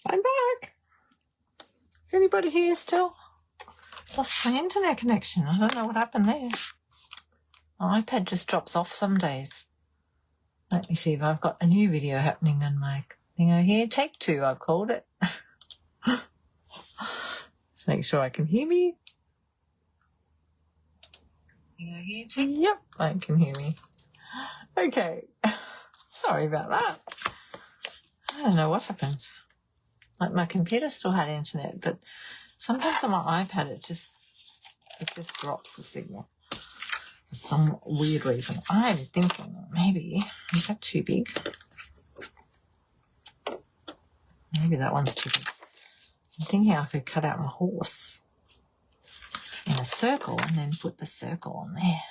I'm back. Is anybody here still? Lost my internet connection. I don't know what happened there. My iPad just drops off some days. Let me see if I've got a new video happening on my thing over here. Take 2, I've called it. Just make sure I can hear me. Yep, I can hear me. Okay. Sorry about that. I don't know what happened. Like my computer still had internet, but sometimes on my iPad it just drops the signal for some weird reason. I'm thinking maybe, is that too big? Maybe that one's too big. I'm thinking I could cut out my horse in a circle and then put the circle on there.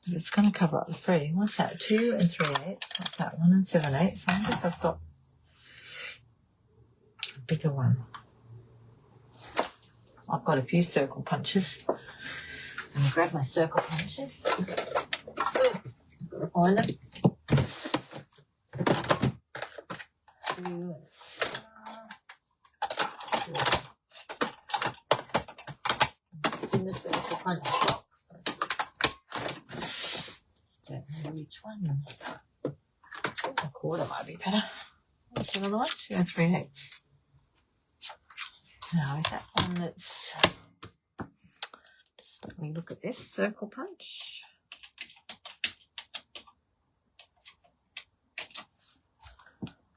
But it's going to cover up the 3. What's that? 2 3/8. What's that? 1 7/8. So I think I've got a bigger one. I've got a few circle punches. I'm going to grab my circle punches. Find them. 2 in the circle punch box. Just don't know which one. 2 1/4 might be better. What's another one? 2 3/8. Now, is that one that's... Just let me look at this circle punch.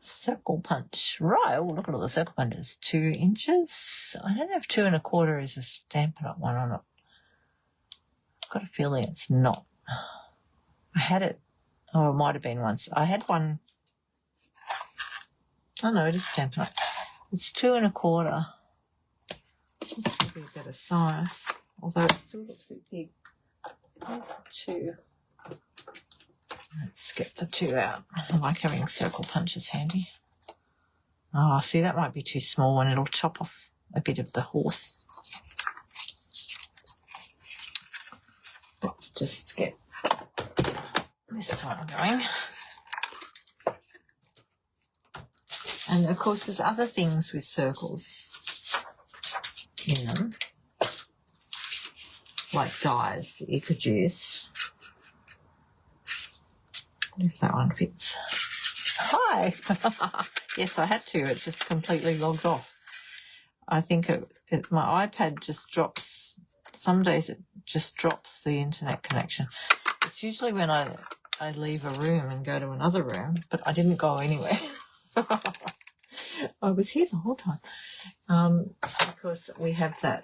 Circle punch. Right, oh, look at all the circle punches. 2 inches. I don't know if 2 1/4 is a Stampin' Up one or not. I've got a feeling it's not. I had it, or it might have been once. I had one. Oh no, it is Stampin' Up. It's 2 1/4. It's probably a better size, although it still looks a bit big. There's the 2. Let's get the 2 out. I like having circle punches handy. Oh, see, that might be too small and it'll chop off a bit of the horse. Let's just get this one going. And of course there's other things with circles in them, like dies that you could use. If that one fits. Hi! Yes, I had to. It just completely logged off. I think my iPad just drops. Some days it just drops the internet connection. It's usually when I leave a room and go to another room, but I didn't go anywhere. I was here the whole time. Because we have that,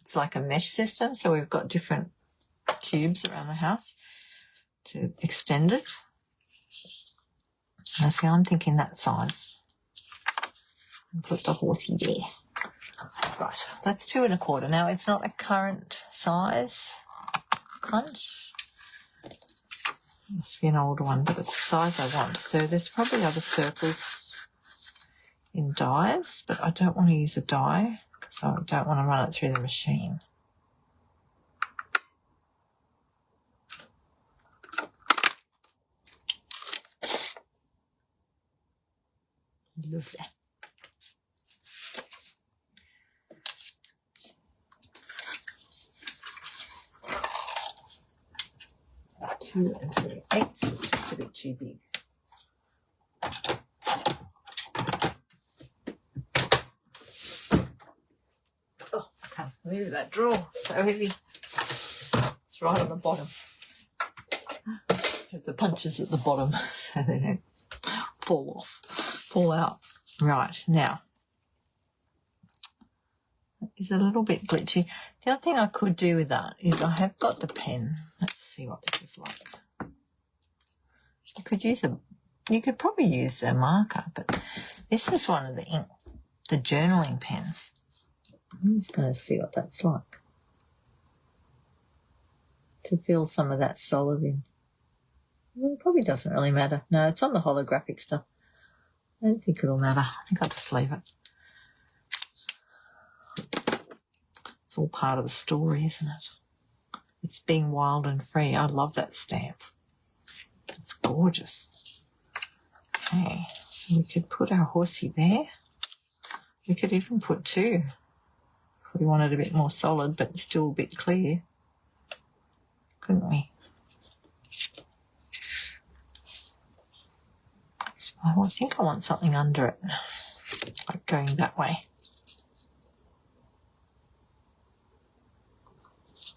it's like a mesh system, so we've got different cubes around the house to extend it. I see, I'm thinking that size. And put the horsey there. Right, that's 2 1/4. Now, it's not a current size punch. It must be an older one, but it's the size I want. So there's probably other circles in dies, but I don't want to use a die because I don't want to run it through the machine. Lovely. Two and 3/8. It's just a bit too big. Oh, I can't move that drawer. It's so heavy. It's right on the bottom. There's the punches at the bottom so they don't fall out. Right, now, it's a little bit glitchy. The other thing I could do with that is I have got the pen. Let's see what this is like. You could probably use a marker, but this is one of the journaling pens. I'm just going to see what that's like. To feel some of that solid in. Well, it probably doesn't really matter. No, it's on the holographic stuff. I don't think it'll matter. I think I'll just leave it. It's all part of the story, isn't it? It's being wild and free. I love that stamp. It's gorgeous. Okay, so So we could put our horsey there. We could even put two if we wanted a bit more solid but still a bit clear, couldn't we? Oh, I think I want something under it, like going that way.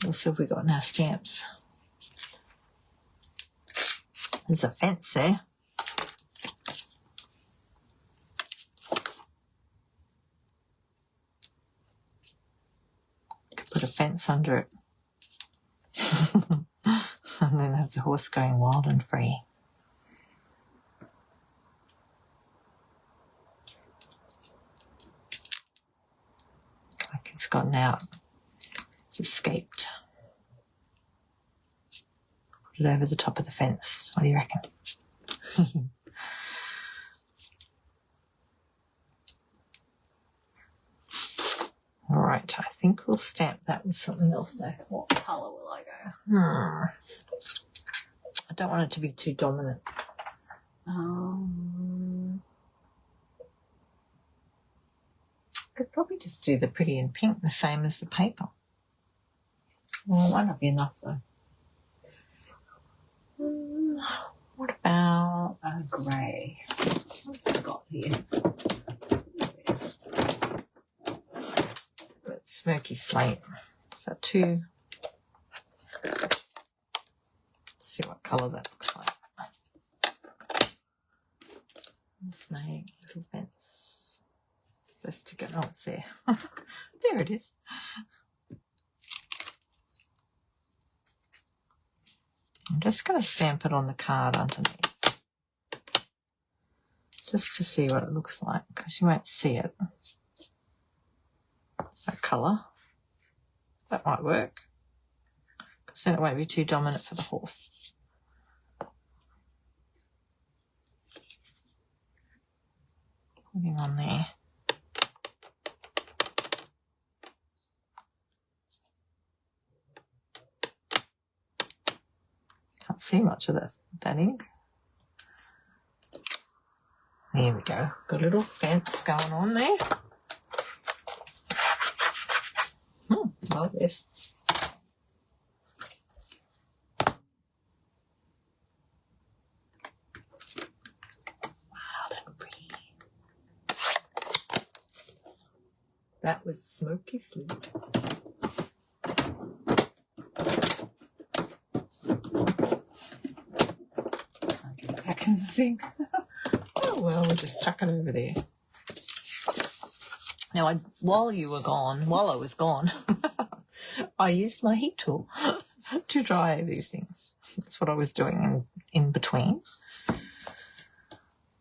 We'll see if we've got in our stamps. There's a fence there. Could put a fence under it. And then have the horse going wild and free. Like it's gotten out. It's escaped. Put it over the top of the fence. What do you reckon? All right, I think we'll stamp that with something else though. What colour will I go? I don't want it to be too dominant. Could probably just do the pretty in pink, the same as the paper. Well, it might not be enough though. What about a grey? What have I got here? It's smoky slate. So two. Let's see what colour that looks like. Let's make a little fence. Let's stick it. Oh, it's there. There it is. I'm just going to stamp it on the card underneath, just to see what it looks like, because you won't see it. That colour. That might work, because then it won't be too dominant for the horse. Put him on there. Can't see much of that ink. There we go. Got a little fence going on there. Love this. Wild and free. That was smoky sleep. I can think. Oh well, we'll just chuck it over there. Now, while I was gone, I used my heat tool to dry these things. That's what I was doing in between.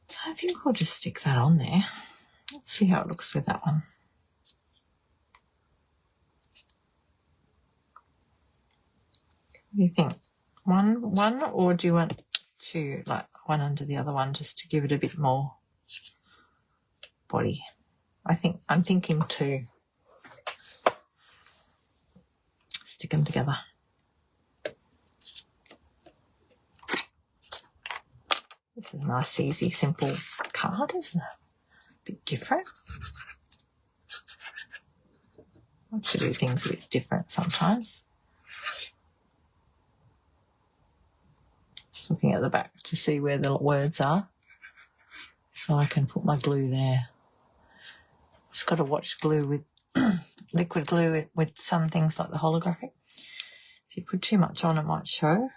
So I think we'll just stick that on there. Let's see how it looks with that one. What do you think? One, or do you want two, like one under the other one, just to give it a bit more body? I'm thinking two. Stick them together. This is a nice, easy, simple card, isn't it? A bit different. I like to do things a bit different sometimes. Just looking at the back to see where the words are, so I can put my glue there. Just got to watch glue with liquid glue with some things like the holographic. If you put too much on, it might show.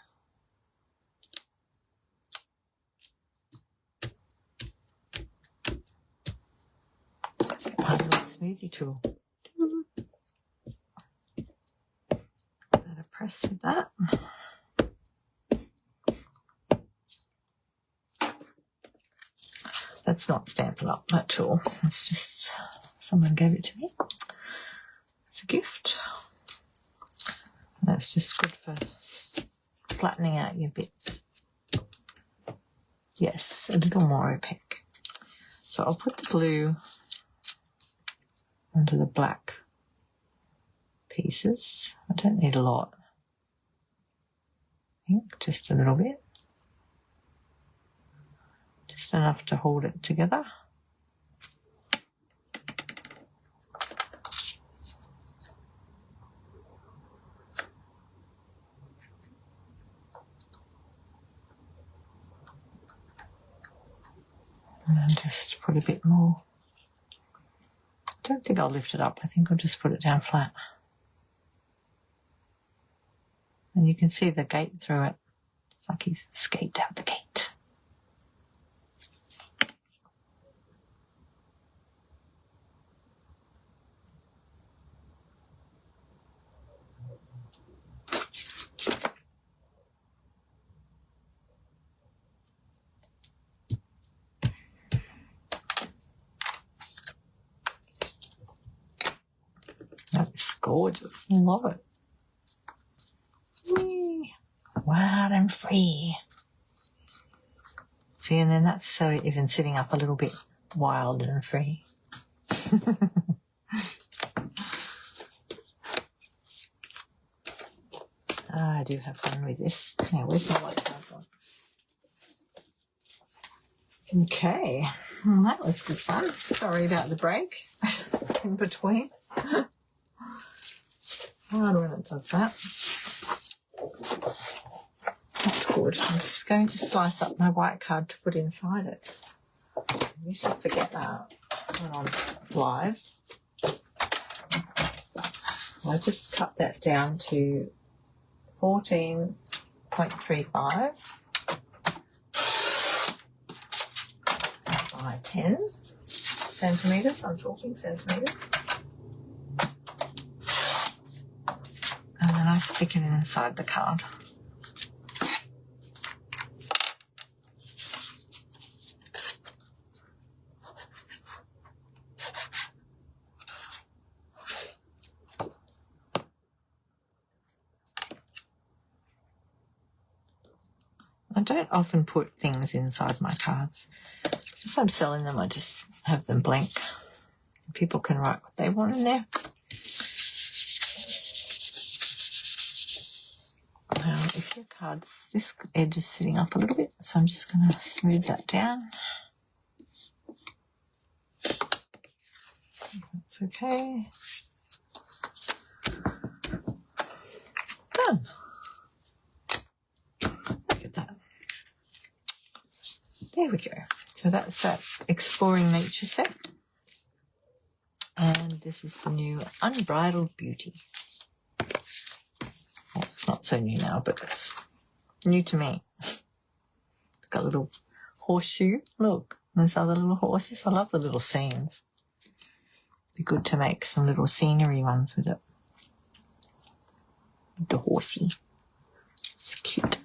My little smoothie tool. Let it press with that. That's not Stampin' Up, that tool. It's just someone gave it to me. It's a gift. And it's just good for flattening out your bits. Yes, a little more opaque. So I'll put the glue onto the black pieces. I don't need a lot. I think just a little bit. Just enough to hold it together. And then just put a bit more. I don't think I'll lift it up. I think I'll just put it down flat. And you can see the gate through it. It's like he's escaped out the gate. That's gorgeous. I love it. Whee! Wild and free. See, and then that's so even sitting up a little bit wild and free. I do have fun with this. Now, where's my white card gone? Okay, well, that was good fun. Sorry about the break in between. Hard when it does that. Not good. I'm just going to slice up my white card to put inside it. I usually forget that when I'm live. I just cut that down to 14.35 by 10 centimetres. I'm talking centimetres. And then I stick it inside the card. I don't often put things inside my cards. Because I'm selling them, I just have them blank. People can write what they want in there. If your card's, this edge is sitting up a little bit, so I'm just going to smooth that down. That's okay. Done. Look at that. There we go. So that's that Exploring Nature set. And this is the new Unbridled Beauty. Well, it's not so new now, but it's new to me. It's got a little horseshoe. Look, there's other little horses. I love the little scenes. Be good to make some little scenery ones with it. The horsey. It's cute.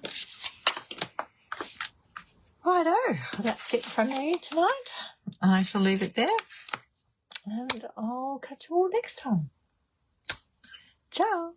Righto, that's it from me tonight. I shall leave it there. And I'll catch you all next time. Ciao.